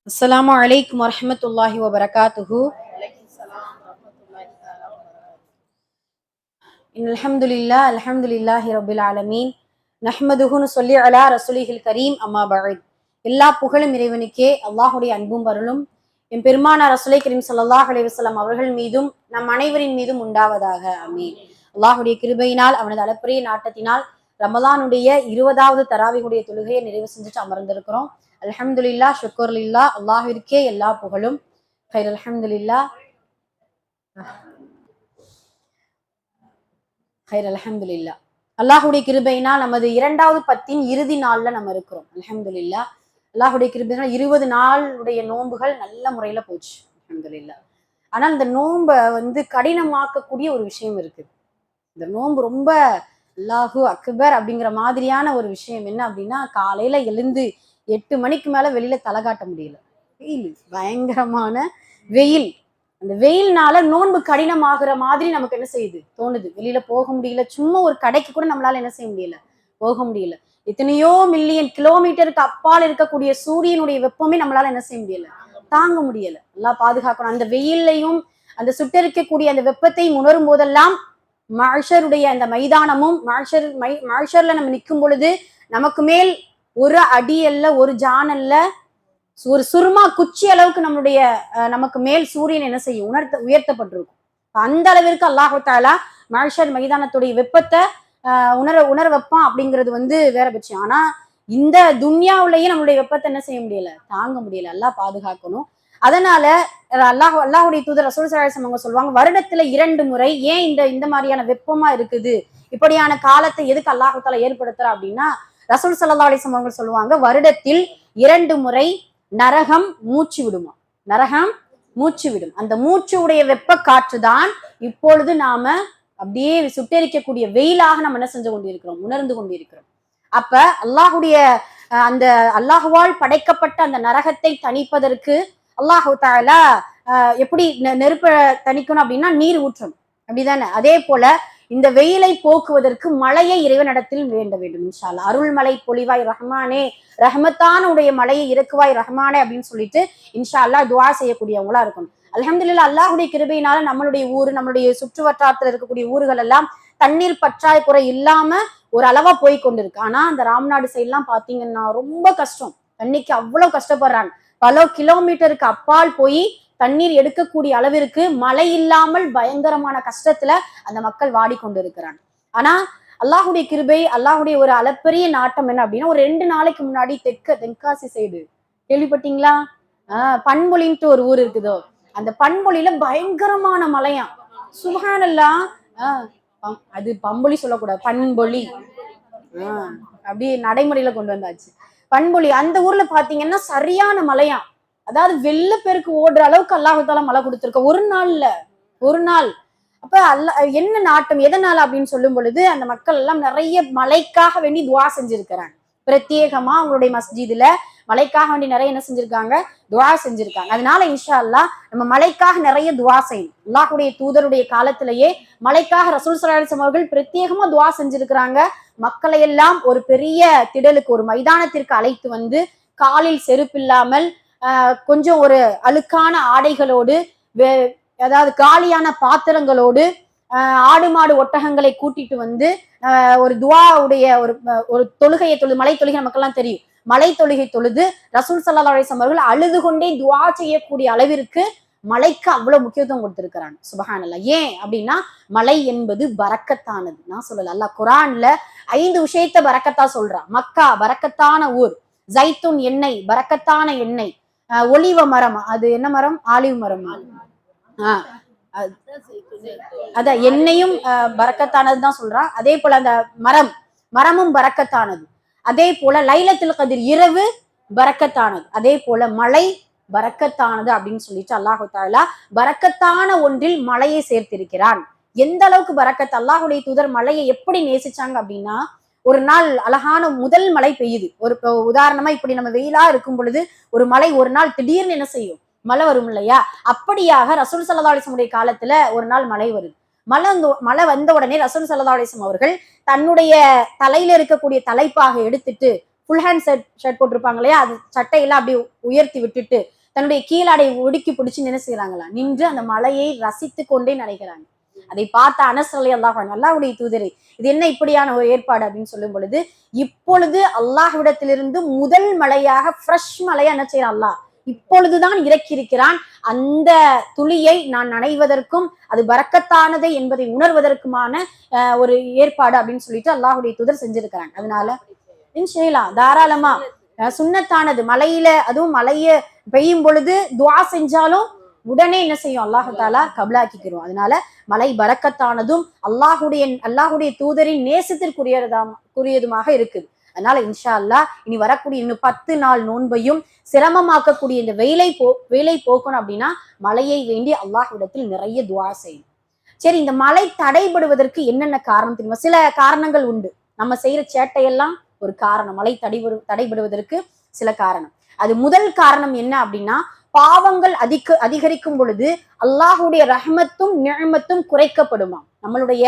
السلام عليكم ورحمة الله وبركاته. إن الحمد لله رب العالمين. نحمده نصلي على رسوله الكريم أما بعد. எல்லா புகழும் இறைவனுக்கே, அல்லாஹுடைய அன்பும் அருளும் என் பெருமானார் ரசூலை கரீம் ஸல்லல்லாஹு அலைஹி வஸல்லம் அவர்கள் மீதும் நம் அனைவரின் மீதும் உண்டாவதாக. ஆமீன். அல்லாஹுடைய கிருபையினால் அவனது அளப்பரிய நாட்டத்தினால் ரமலானுடைய 20வது தராவியுடைய தொழுகையை நிறைவு செஞ்சுட்டு அமர்ந்திருக்கிறோம். அல்ஹம்துலில்லா, ஷுக்ருலில்லா, அல்லாஹ்விற்கே எல்லா புகழும். ஹைர் அல்ஹம்துலில்லா, ஹைர் அல்ஹம்துலில்லா. அல்லாஹுடைய கிருபையினால் நமது 2வது பத்தின் இறுதி நாள்ல நம்ம இருக்கிறோம். அல்ஹம்துலில்லா, அல்லாஹுடைய கிருபையினால் 20 நாளுடைய நோன்புகள் நல்ல முறையில போச்சு. அல்ஹம்துலில்லா. ஆனா இந்த நோன்பை கடினமாக்கக்கூடிய ஒரு விஷயம் இருக்குது. இந்த நோன்பு ரொம்ப அல்லாஹு அக்பர் அப்படிங்கிற மாதிரியான ஒரு விஷயம் என்ன அப்படின்னா, காலையில எழுந்து 8 மணிக்கு மேல வெளியில தலை காட்ட முடியல. வெயில், பயங்கரமான வெயில். அந்த வெயில்னால நோன்பு கடினமாகிற மாதிரி நமக்கு என்ன செய்யுது, தோணுது. வெளியில போக முடியல, சும்மா ஒரு கடைக்கு கூட நம்மளால என்ன செய்ய முடியல, போக முடியல. எத்தனையோ மில்லியன் கிலோமீட்டருக்கு அப்பால் இருக்கக்கூடிய சூரியனுடைய வெப்பமே நம்மளால என்ன செய்ய முடியல, தாங்க முடியல. எல்லாம் பாதுகாக்கணும். அந்த வெயிலையும் அந்த சுட்டரிக்கக்கூடிய அந்த வெப்பத்தையும் உணரும் போதெல்லாம் மஹ்ஷருடைய அந்த மைதானமும் மஹ்ஷர்ல நம்ம நிற்கும் பொழுது நமக்கு மேல் ஒரு அடி அல்ல, ஒரு ஜான் அல்ல, ஒரு சுருமா குச்சி அளவுக்கு நமக்கு மேல் சூரியன் என்ன செய்யும், உயர்த்தப்பட்டிருக்கும். அந்த அளவிற்கு அல்லாஹு தஆலா மஹ்ஷர் மைதானத்துடைய வெப்பத்தை உணர வைப்பான் அப்படிங்கிறது வேற பட்சம். ஆனா இந்த துன்யாவிலேயே நம்மளுடைய வெப்பத்தை என்ன செய்ய முடியல, தாங்க முடியல. அல்லாஹ் பாதுகாக்கணும். அதனால அல்லாஹுடைய தூதர் ரசூல் ஸல்லல்லாஹு அலைஹி வஸல்லம் அவங்க சொல்லுவாங்க, வருடத்துல 2 முறை ஏன் இந்த மாதிரியான வெப்பமா இருக்குது, இப்படியான காலத்தை எதுக்கு அல்லாஹு தஆலா ஏற்படுத்துறா அப்படின்னா, ரசூல் ஸல்லல்லாஹு அலைஹி வஸல்லம் அவங்க சொல்லுவாங்க, வருடத்தில் 2 முறை நரகம் மூச்சு விடுமா. நரகம் மூச்சு விடும். அந்த மூச்சு உடைய வெப்ப காற்று தான் இப்பொழுது நாம அப்படியே சுட்டெரிக்கக்கூடிய வெயிலாக நம்ம என்ன செஞ்சு கொண்டிருக்கிறோம், உணர்ந்து கொண்டிருக்கிறோம். அப்ப அல்லாஹுடைய அந்த அல்லாஹுவால் படைக்கப்பட்ட அந்த நரகத்தை தணிப்பதற்கு அல்லாஹு தஆலா எப்படி நெருப்ப தணிக்கணும் அப்படின்னா நீர் ஊற்றணும், அப்படிதானே? அதே போல இந்த வெயிலை போக்குவதற்கு மழையை இறைவனிடத்தில் வேண்ட வேண்டும். இன்ஷா அல்லாஹ் அருள்மலை பொழிவாய் ரஹ்மானே, ரஹ்மத்தான உடைய மலையை இறக்குவாய் ரஹ்மானே அப்படின்னு சொல்லிட்டு இன்ஷா அல்லாஹ் துஆ செய்யக்கூடியவங்களா இருக்கணும். அல்ஹம்துலில்லாஹ், அல்லாஹுடைய கிருபையினால நம்மளுடைய ஊர், நம்மளுடைய சுற்று வட்டாரத்தில் இருக்கக்கூடிய ஊர்கள் எல்லாம் தண்ணீர் பற்றாக்குறை இல்லாம ஒரு அளவா போய் கொண்டிருக்கு. ஆனா அந்த ராம்நாடு சைட்லாம் பாத்தீங்கன்னா ரொம்ப கஷ்டம். தண்ணிக்கு அவ்வளவு கஷ்டப்படுறாங்க. பல கிலோமீட்டருக்கு அப்பால் போய் தண்ணீர் எடுக்கக்கூடிய அளவிற்கு மழை இல்லாமல் பயங்கரமான கஷ்டத்துல அந்த மக்கள் வாடிக்கொண்டிருக்கிறாங்க. ஆனா அல்லாஹுடைய கிருபை, அல்லாஹுடைய ஒரு அளப்பரிய நாட்டம் என்ன அப்படின்னா, ஒரு 2 நாளைக்கு முன்னாடி தென்காசி சைடு கேள்விப்பட்டீங்களா? பண்பொழின்ட்டு ஒரு ஊர் இருக்குதோ, அந்த பண்பொழியில பயங்கரமான மழையாம். சுப்ஹானல்லாஹ். அது பம்பொழி சொல்லக்கூடாது, பண்பொழி. அப்படியே நடைமுறையில கொண்டு வந்தாச்சு. பண்பொழி அந்த ஊர்ல பாத்தீங்கன்னா சரியான மழையாம். அதாவது வெள்ள பெருக்கு ஓடுற அளவுக்கு அல்லாஹ் தஆலா மழை கொடுத்திருக்க ஒரு நாள். அப்ப என்ன நாட்டம் எதனால அப்படின்னு சொல்லும் பொழுது, அந்த மக்கள் எல்லாம் நிறைய மழைக்காக வேண்டி துஆ செஞ்சிருக்கிறாங்க. பிரத்யேகமா அவங்களுடைய மஸ்ஜிதுல மழைக்காக வேண்டி நிறைய என்ன செஞ்சிருக்காங்க, துஆ செஞ்சிருக்காங்க. அதனால இன்ஷா அல்லாஹ் நம்ம மழைக்காக நிறைய துஆ செய்யணும். அல்லாஹுடைய தூதருடைய காலத்திலேயே மழைக்காக ரசூல் ஸல்லல்லாஹு அலைஹி வஸல்லம் அவர்கள் பிரத்யேகமா துஆ செஞ்சிருக்கிறாங்க. மக்களை எல்லாம் ஒரு பெரிய திடலுக்கு, ஒரு மைதானத்திற்கு அழைத்து காலில் செருப்பில்லாமல் கொஞ்சம் ஒரு அழுக்கான ஆடைகளோடு, அதாவது காலியான பாத்திரங்களோடு, ஆடு மாடு ஒட்டகங்களை கூட்டிட்டு ஒரு துஆவுடைய ஒரு தொழுகையை தொழுது, மலை தொழுகை நமக்கெல்லாம் தெரியும், மலை தொழுகை தொழுது ரசூல் ஸல்லல்லாஹு அலைஹி வஸல்லம் அவர்கள் அழுது கொண்டே துஆ செய்யக்கூடிய அளவிற்கு மலைக்கு அவ்வளவு முக்கியத்துவம் கொடுத்திருக்கிறாங்க. சுப்ஹானல்லாஹ். ஏன் அப்படின்னா, மலை என்பது பரக்கத்தானது. நான் சொல்லல, அல்லாஹ் குர்ஆன்ல 5 விஷயத்த பரக்கத்தா சொல்றான். மக்கா பரக்கத்தான ஊர், ஜைத்துன் எண்ணெய் பரக்கத்தான எண்ணெய், ஒலிவ மரம், அது என்ன மரம், ஆலிவ் மரம். அதான் எண்ணெயும் பரக்கத்தானதுதான் சொல்றான். அதே போல அந்த மரமும் பரக்கத்தானது. அதே போல லைலத்துல் கத்ர் இரவு பரக்கத்தானது. அதே போல மழை பரக்கத்தானது அப்படின்னு சொல்லிட்டு அல்லாஹு தஆலா பரக்கத்தான ஒன்றில் மழையை சேர்த்திருக்கிறான். எந்த அளவுக்கு பரக்கத், அல்லாஹுடைய தூதர் மழையை எப்படி நேசிச்சாங்க அப்படின்னா, ஒரு நாள் அழகான முதல் மழை பெய்யுது. ஒரு உதாரணமா இப்படி நம்ம வெயிலா இருக்கும் பொழுது ஒரு மழை ஒரு நாள் திடீர்னு என்ன செய்யும், மழை வரும் இல்லையா? அப்படியாக ரசூல் ஸல்லல்லாஹு அலைஹி வஸல்லம் காலத்துல ஒரு நாள் மழை வருது. மழை வந்த உடனே ரசூல் ஸல்லல்லாஹு அலைஹி வஸல்லம் அவர்கள் தன்னுடைய தலையில இருக்கக்கூடிய தலைப்பாக எடுத்துட்டு ஃபுல் ஹேண்ட் ஷர்ட் போட்டிருப்பாங்க இல்லையா, அது சட்டையெல்லாம் அப்படி உயர்த்தி விட்டுட்டு தன்னுடைய கீழாடை ஒடுக்கி பிடிச்சு என்ன செய்யறாங்களா, நின்று அந்த மலையை ரசித்து கொண்டே நினைக்கிறாங்க. அதை பார்த்த அனஸ் ரலியல்லாஹு அன்ஹு, அல்லாஹ்வுடைய தூதரே இது என்ன இப்படியான ஒரு ஏற்பாடு அப்படின்னு சொல்லும் பொழுது, இப்பொழுது அல்லாஹ்விடத்திலிருந்து முதல் மலையாக ஃப்ரெஷ் மலையா என்ன செய்யறான் அல்லாஹ் இப்பொழுதுதான் இறக்கி இருக்கிறான். அந்த துளியை நான் நனைவதற்கும் அது பரக்கத்தானதை என்பதை உணர்வதற்குமான ஒரு ஏற்பாடு அப்படின்னு சொல்லிட்டு அல்லாஹ்வுடைய தூதர் செஞ்சிருக்கிறாங்க. அதனால செய்யலாம் தாராளமா. சுன்னத்தானது மலையில, அதுவும் மலைய பெய்யும் பொழுது துவா செஞ்சாலும் உடனே என்ன செய்யும் அல்லாஹு தாலா கபலாக்கிக்கிறோம். அதனால மலை பரக்கத்தானதும் அல்லாஹுடைய தூதரின் நேசத்திற்குரியதுமாக இருக்குது. அதனால இன்ஷா அல்லாஹ் இனி வரக்கூடிய இன்னும் 10 நாள் நோன்பையும் சிரமமாக்கக்கூடிய இந்த வெயிலை போக்கணும் அப்படின்னா மலையை வேண்டி அல்லாஹ்விடத்தில் நிறைய துவா செய்யும். சரி, இந்த மலை தடைபடுவதற்கு என்னென்ன காரணம் தெரியுமா? சில காரணங்கள் உண்டு. நம்ம செய்யற சேட்டையெல்லாம் ஒரு காரணம். மலை தடைபடுவதற்கு சில காரணம். அது முதல் காரணம் என்ன அப்படின்னா, பாவங்கள் அதிகரிக்கும் பொழுது அல்லாஹுடைய ரஹ்மத்தும் நிஅமத்தும் குறைக்கப்படுமா. நம்மளுடைய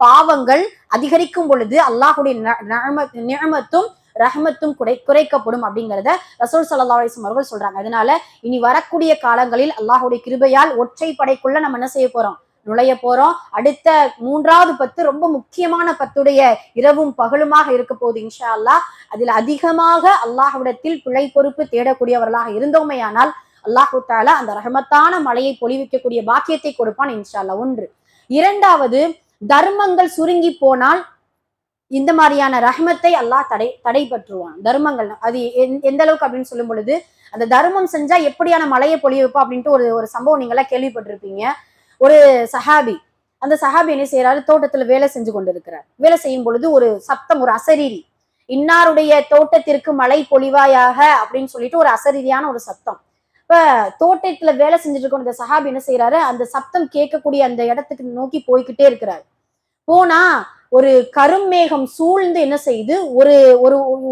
பாவங்கள் அதிகரிக்கும் பொழுது அல்லாஹுடைய நிஅமத்தும் ரஹ்மத்தும் குறைக்கப்படும் அப்படிங்கிறத ரசூல் ஸல்லல்லாஹு அலைஹி வஸல்லம் அவர்கள் சொல்றாங்க. அதனால இனி வரக்கூடிய காலங்களில் அல்லாஹுடைய கிருபையால் ஒற்றை படைக்குள்ள நம்ம என்ன செய்ய போறோம், நுழைய போறோம். அடுத்த 3வது 10 ரொம்ப முக்கியமான 10 இரவும் பகலுமாக இருக்க போகுது இன்ஷா அல்லாஹ். அதில் அதிகமாக அல்லாஹ்விடத்தில் பிழை பொறுப்பு தேடக்கூடியவர்களாக இருந்தோமையானால் அல்லாஹு தாலா அந்த ரஹமத்தான மலையை பொழிவிக்கக்கூடிய பாக்கியத்தை கொடுப்பான் இன்ஷா அல்லாஹ். 1. 2வது, தர்மங்கள் சுருங்கி போனால் இந்த மாதிரியான ரஹ்மத்தை அல்லாஹ் தடைபற்றுவான். தர்மங்கள் அது எந்த அளவுக்கு அப்படின்னு சொல்லும் பொழுது, அந்த தர்மம் செஞ்சா எப்படியான மலையை பொழிய வைப்பா அப்படின்ட்டு ஒரு சம்பவம் நீங்க எல்லாம் கேள்விப்பட்டிருப்பீங்க. ஒரு சஹாபி, அந்த சஹாபி என்ன செய்யறாரு, தோட்டத்துல வேலை செஞ்சு கொண்டு இருக்கிறார். வேலை செய்யும் பொழுது ஒரு சப்தம், ஒரு அசரீரி, இன்னாருடைய தோட்டத்திற்கு மழை பொழிவாயாக அப்படின்னு சொல்லிட்டு ஒரு அசரீரியான ஒரு சத்தம். இப்ப தோட்டத்துல வேலை செஞ்சுட்டு இருக்க இந்த சஹாபி என்ன செய்யறாரு, அந்த சப்தம் கேட்கக்கூடிய அந்த இடத்துக்கு நோக்கி போய்கிட்டே இருக்கிறாரு. போனா ஒரு கருமேகம் சூழ்ந்து என்ன செய்யுது,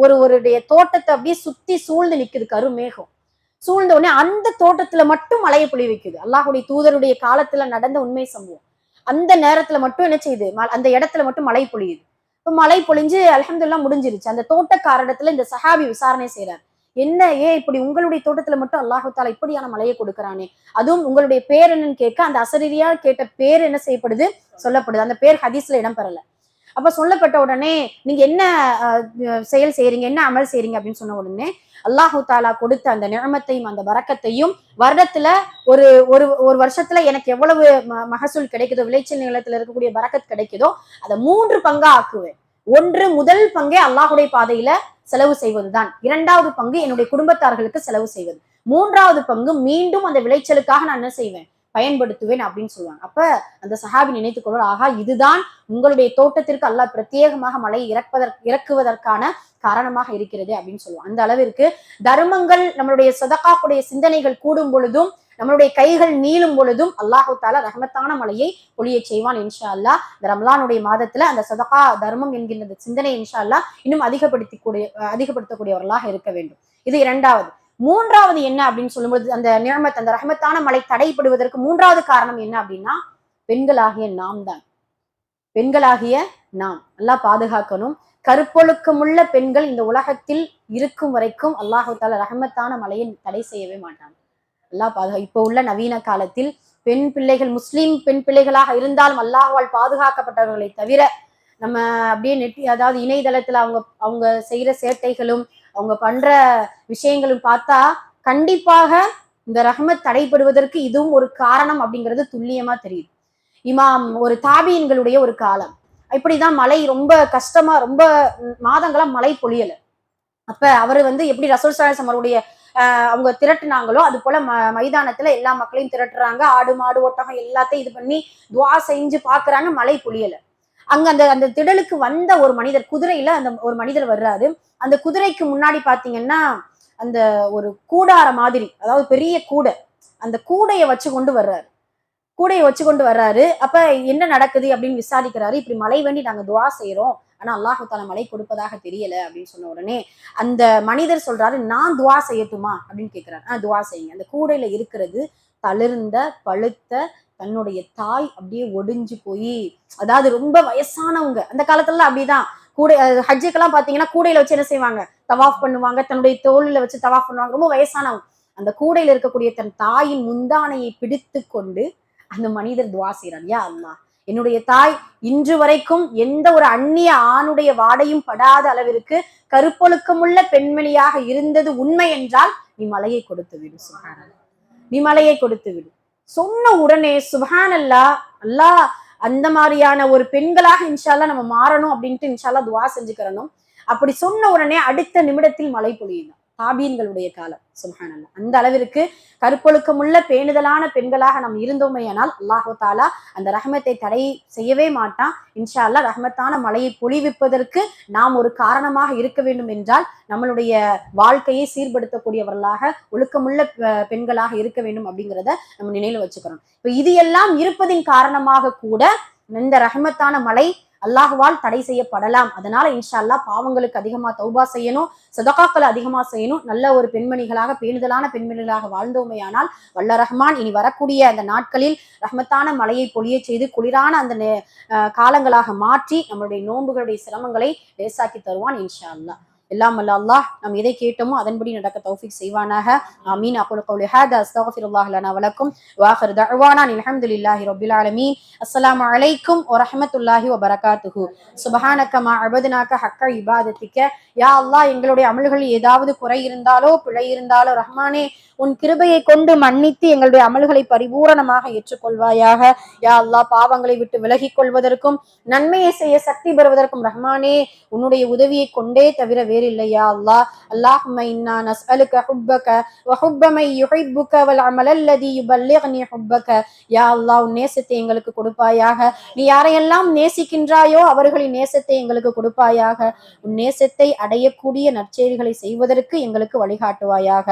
ஒருடைய தோட்டத்தை அப்படியே சுத்தி சூழ்ந்து நிக்குது. கருமேகம் சூழ்ந்த உடனே அந்த தோட்டத்துல மட்டும் மழையை பொழி வைக்குது. அல்லாஹுடைய தூதருடைய காலத்துல நடந்த உண்மை சம்பவம். அந்த நேரத்துல மட்டும் என்ன செய்யுது, அந்த இடத்துல மட்டும் மழை பொழியுது. இப்ப மழை பொழிஞ்சு அல்ஹம்துலில்லாஹ் முடிஞ்சிருச்சு. அந்த தோட்டக்காரடத்துல இந்த சஹாபி விசாரணை செய்யறாரு. என்ன, இப்படி உங்களுடைய தோட்டத்துல மட்டும் அல்லாஹு தாலா இப்படியான மழையை கொடுக்கறானே, அதுவும் உங்களுடைய பேர் என்னன்னு கேட்க அந்த அசரீரியா கேட்ட பேர் என்ன செய்யப்படுது, சொல்லப்படுது. அந்த பேர் ஹதீஸ்ல இடம் பெறல. அப்ப சொல்லப்பட்ட உடனே நீங்க என்ன செயல் செய்யறீங்க, என்ன அமல் செய்யறீங்க அப்படின்னு சொன்ன உடனே அல்லாஹு தாலா கொடுத்த அந்த நிஅமத்தையும் அந்த பரக்கத்தையும் வருடத்துல ஒரு ஒரு வருஷத்துல எனக்கு எவ்வளவு மகசூல் கிடைக்குதோ, விளைச்சல் நிலத்துல இருக்கக்கூடிய பரக்கத் கிடைக்குதோ அதை 3 பங்கா ஆக்குவேன். 1 முதல் பங்கே அல்லாஹுடைய பாதையில செலவு செய்வதுதான். 2வது பங்கு என்னுடைய குடும்பத்தார்களுக்கு செலவு செய்வது. 3வது பங்கு மீண்டும் அந்த விளைச்சலுக்காக நான் என்ன செய்வேன், பயன்படுத்துவேன் அப்படின்னு சொல்லுவாங்க. அப்ப அந்த சஹாபி நினைத்துக் கொள்வார், ஆகா இதுதான் உங்களுடைய தோட்டத்திற்கு அல்லாஹ் பிரத்யேகமாக மழை இறக்குவதற்கான காரணமாக இருக்கிறது அப்படின்னு சொல்லுவாங்க. அந்த அளவிற்கு தர்மங்கள், நம்மளுடைய சதகாக்குடைய சிந்தனைகள் கூடும் பொழுதும், நம்மளுடைய கைகள் நீளும் பொழுதும் அல்லாஹு தாலா ரஹமத்தான மலையை பொழிய செய்வான் இன்ஷா அல்லாஹ். இந்த ரமலானுடைய மாதத்துல அந்த சதகா தர்மம் என்கின்ற சிந்தனை இன்ஷா அல்லாஹ் இன்னும் அதிகப்படுத்தக்கூடியவர்களாக இருக்க வேண்டும். இது 2வது. 3வது என்ன அப்படின்னு சொல்லும்போது, அந்த நிஅமத், அந்த ரஹமத்தான மலை தடைபடுவதற்கு 3வது காரணம் என்ன அப்படின்னா, பெண்களாகிய நாம் தான். பெண்களாகிய நாம் அல்லாஹ் பாதுகாக்கணும். கருப்பொழுக்கமுள்ள பெண்கள் இந்த உலகத்தில் இருக்கும் வரைக்கும் அல்லாஹு தாலா ரஹமத்தான மலையை தடை செய்யவே மாட்டாங்க. அல்லாஹ் இப்ப உள்ள நவீன காலத்தில் பெண் பிள்ளைகள், முஸ்லீம் பெண் பிள்ளைகளாக இருந்தாலும் அல்லாஹ்வால் பாதுகாக்கப்பட்டவர்களை தவிர, நம்ம அப்படியே அதாவது இணையதளத்துல அவங்க செய்யற சேட்டைகளும் அவங்க பண்ற விஷயங்களும் பார்த்தா கண்டிப்பாக இந்த ரஹ்மத் தடைபடுவதற்கு இதுவும் ஒரு காரணம் அப்படிங்கிறது துல்லியமா தெரியுது. ஒரு தாபியின்களுடைய ஒரு காலம் இப்படிதான் மழை ரொம்ப கஷ்டமா, ரொம்ப மாதங்களா மழை பொழியல. அப்ப அவரு எப்படி ரசூல் ஸல்லல்லாஹு அலைஹி வஸல்லம் அவருடைய அவங்க திரட்டுனாங்களோ அது போல மைதானத்துல எல்லா மக்களையும் திரட்டுறாங்க. ஆடு மாடு ஒட்டகம் எல்லாத்தையும் இது பண்ணி துவா செஞ்சு பாக்குறாங்க, மழை பொழியல. அங்க அந்த திடலுக்கு வந்த ஒரு மனிதர், குதிரையில அந்த ஒரு மனிதர் வர்றாரு. அந்த குதிரைக்கு முன்னாடி பாத்தீங்கன்னா அந்த ஒரு கூடார மாதிரி, அதாவது பெரிய கூடை, அந்த கூடையை வச்சு கொண்டு வர்றாரு. அப்ப என்ன நடக்குது அப்படின்னு விசாரிக்கிறாரு. இப்படி மழை வேண்டி நாங்க துவா செய்யறோம், ஆனா அல்லாஹு தாலா மழை கொடுப்பதாக தெரியல அப்படின்னு சொன்ன உடனே அந்த மனிதர் சொல்றாரு, நான் துவா செய்யட்டுமா அப்படின்னு கேட்கிறாரு. துவா செய்யுங்க. அந்த கூடையில இருக்கிறது தளிர்ந்த பழுத்த தன்னுடைய தாய் அப்படியே ஒடிஞ்சு போய், அதாவது ரொம்ப வயசானவங்க அந்த காலத்துல அப்படிதான். கூடை ஹஜ்ஜுக்கெல்லாம் பாத்தீங்கன்னா கூடையில வச்சு என்ன செய்வாங்க, தவாஃப் பண்ணுவாங்க, தன்னுடைய தோளில வச்சு தவாஃப் பண்ணுவாங்க, ரொம்ப வயசானவங்க. அந்த கூடையில இருக்கக்கூடிய தன் தாயின் முந்தானையை பிடித்து கொண்டு அந்த மனிதர் துவா செய்றார், யா அல்லாஹ், என்னுடைய தாய் இன்று வரைக்கும் எந்த ஒரு அந்நிய ஆணுடைய வாடையும் படாத அளவிற்கு கருப்பொழுக்கமுள்ள பெண்மணியாக இருந்தது உண்மை என்றால் நீ மலையை கொடுத்து விடு, சுப்ஹானல்லாஹ், நீ மலையை கொடுத்து விடு. சொன்ன உடனே சுப்ஹானல்லாஹ், அல்லாஹ் அந்த மாதிரியான ஒரு பெண்களாக இன்ஷா அல்லாஹ் நம்ம மாறணும் அப்படின்ட்டு இன்ஷா அல்லாஹ் துவா செஞ்சுக்கிறணும். அப்படி சொன்ன உடனே அடுத்த நிமிடத்தில் மழை பொழியுது. தாபீன்களுடைய காலம், சுப்ஹானல்லாஹ். அந்த அளவிற்கு கருப்பொழுக்கமுள்ள பேணுதலான பெண்களாக நாம் இருந்தோமேயானால் அல்லாஹு தாலா அந்த ரஹமத்தை தடை செய்யவே மாட்டான். இன்ஷா அல்லாஹ் ரஹமத்தான மழையை பொழிவிப்பதற்கு நாம் ஒரு காரணமாக இருக்க வேண்டும் என்றால் நம்மளுடைய வாழ்க்கையை சீர்படுத்தக்கூடியவர்களாக ஒழுக்கமுள்ள பெண்களாக இருக்க வேண்டும் அப்படிங்கிறத நம்ம நினைவுல வச்சுக்கிறோம். இப்ப இது எல்லாம் இருப்பதின் காரணமாக கூட இந்த ரஹமத்தான மழை அல்லாஹுவால் தடை செய்யப்படலாம். அதனால இன்ஷா அல்லாஹ் பாவங்களுக்கு அதிகமா தௌபா செய்யணும், சதகாக்களை அதிகமா செய்யணும். நல்ல ஒரு பெண்மணிகளாக பேணுதலான பெண்மணிகளாக வாழ்ந்தோமையானால் வல்ல ரஹ்மான் இனி வரக்கூடிய அந்த நாட்களில் ரஹ்மத்தான மழையை பொழிய செய்து குளிரான அந்த காலங்களாக மாற்றி நம்மளுடைய நோன்புகளுடைய சிரமங்களை லேசாக்கி தருவான் இன்ஷா அல்லாஹ். எல்லாம் வல்ல அல்லாஹ் நாம் எதை கேட்டோமோ அதன்படி நடக்க தௌஃபீக் செய்வானாக. ஆமீன். அகூலு கௌலி ஹாதா அஸ்தக்ஃபிருல்லாஹ் லனா வ லக்கும் வ ஆகிரு தஅவானா அல்ஹம்துலில்லாஹி ரப்பில் ஆலமீன். அஸ்ஸலாமு அலைக்கும் வ ரஹ்மத்துல்லாஹி வ பரகாத்துஹு. சுப்ஹானக மா அபதுனாக ஹக்க இபாதத்திக. யா அல்லாஹ், எங்களுடைய அமல்கள் ஏதாவது குறை இருந்தாலோ பிழை இருந்தாலோ ரஹ்மானே உன் கிருபையை கொண்டு மன்னித்து எங்களுடைய அமல்களை பரிபூரணமாக ஏற்றுக்கொள்வாயாக. யா அல்லாஹ், பாவங்களை விட்டு விலகிக் கொள்வதற்கும் நன்மையை செய்ய சக்தி பெறுவதற்கும் ரஹ்மானே உன்னுடைய உதவியை கொண்டே தவிர வேறில்லை. யா அல்லாஹ், அல்லாஹும்ம இன்னா நஸ்அலுக ஹுப்பக வ ஹுப்ப மை யுஹிப்புக வல் அமல் அல்லதி யுபல்லிக்னி ஹுப்பக. யா அல்லாஹ், உன் நேசத்தை எங்களுக்கு கொடுப்பாயாக. நீ யாரையெல்லாம் நேசிக்கின்றாயோ அவர்களின் நேசத்தை எங்களுக்கு கொடுப்பாயாக. உன் நேசத்தை அடையக்கூடிய நற்செயல்களை செய்வதற்கு எங்களுக்கு வழிகாட்டுவாயாக.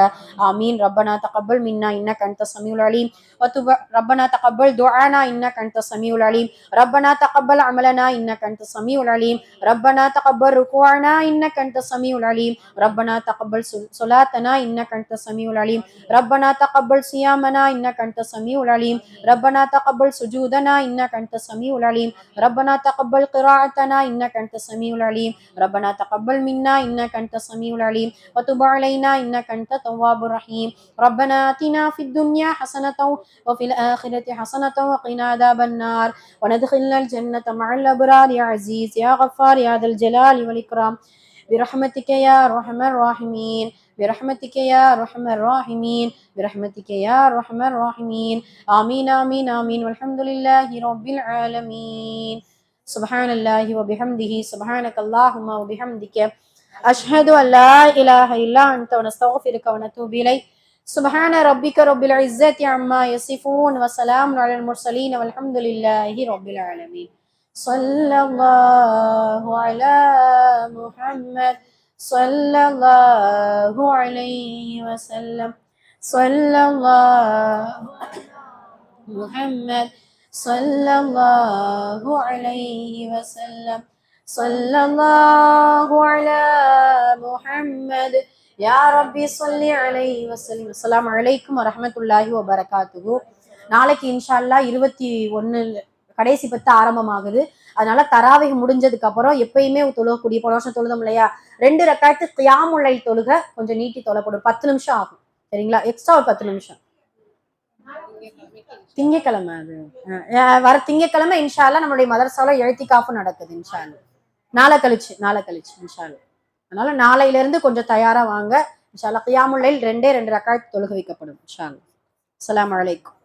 ஆமீன். ரப்பனா தகப்பல் மின்னா இன்னக அன்த ஸமீஉல் அலீம் வதுப் ரப்பனா தகப்பல் துஆனா இன்னக அன்த ஸமீஉல் அலீம் ரப்பனா தகப்பல் அமலனா இன்னக அன்த ஸமீஉல் அலீம் ரப்பனா தகப்பல் ருகூஅனா இன்னக அன்த ஸமீஉல் அலீம் ரப்பனா தகப்பல் ஸலாத்தனா இன்னக அன்த ஸமீஉல் அலீம் ரப்பனா தகப்பல் சியாமனா இன்னக அன்த ஸமீஉல் அலீம் ரப்பனா தகப்பல் சுஜூதனா இன்னக அன்த ஸமீஉல் அலீம் ரப்பனா தகப்பல் கிராஅத்தனா இன்னக அன்த ஸமீஉல் அலீம் ரப்பனா தகப்பல் மின்னா இன்னக அன்த ஸமீஉல் அலீம் வதுப் அலைனா இன்னக அன்த தவ்வாபுர் ரஹீம். ربنا آتنا في الدنيا حسنة وفي الآخرة حسنة وقنا عذاب النار وندخلنا الجنة مع الأبرار يا عزيز يا غفار يا ذا الجلال والإكرام برحمتك يا أرحم الراحمين برحمتك يا أرحم الراحمين برحمتك يا أرحم الراحمين آمين آمين آمين والحمد لله رب العالمين. سبحان الله وبحمده سبحانك اللهم وبحمدك أشهد أن لا إله إلا أنت ونستغفرك ونتوب إليك. سبحان ربك رب العزة عما يصفون وسلام على المرسلين والحمد لله رب العالمين. صلى الله على محمد صلى الله عليه وسلم صلى الله محمد صلى الله عليه وسلم صلى الله على محمد يا ربي صل عليه وسلم. السلام عليكم ورحمة الله وبركاته. நாளைக்கு இன்ஷா அல்லாஹ் 21 கடைசி 10 ஆரம்பமாகுது. அதனால தராவிக முடிஞ்சதுக்கு அப்புறம் எப்பயுமே தொழுகக்கூடிய போன வருஷம் தொழுதோம் இல்லையா, 2 ரக்காத்து கியாமுல் லைல் தொழுக கொஞ்சம் நீட்டி தொழப்படும். 10 நிமிஷம் ஆகும், சரிங்களா? எக்ஸ்ட்ரா ஒரு 10 நிமிஷம். திங்கக்கிழமை அது வர திங்கக்கிழமை இன்ஷா அல்லாஹ் நம்மளுடைய மதரசால இழ்த்திகாஃப் நடக்குது இன்ஷா அல்லாஹ். நாளை கழிச்சு இன்ஷா அல்லாஹ். அதனால நாளையில இருந்து கொஞ்சம் தயாரா வாங்க இன்ஷா அல்லாஹ். கியாமுல் லைல் 2 ரக்காத் தொழுக வைக்கப்படும் இன்ஷா அல்லாஹ். அஸ்ஸலாமு அலைக்கும்.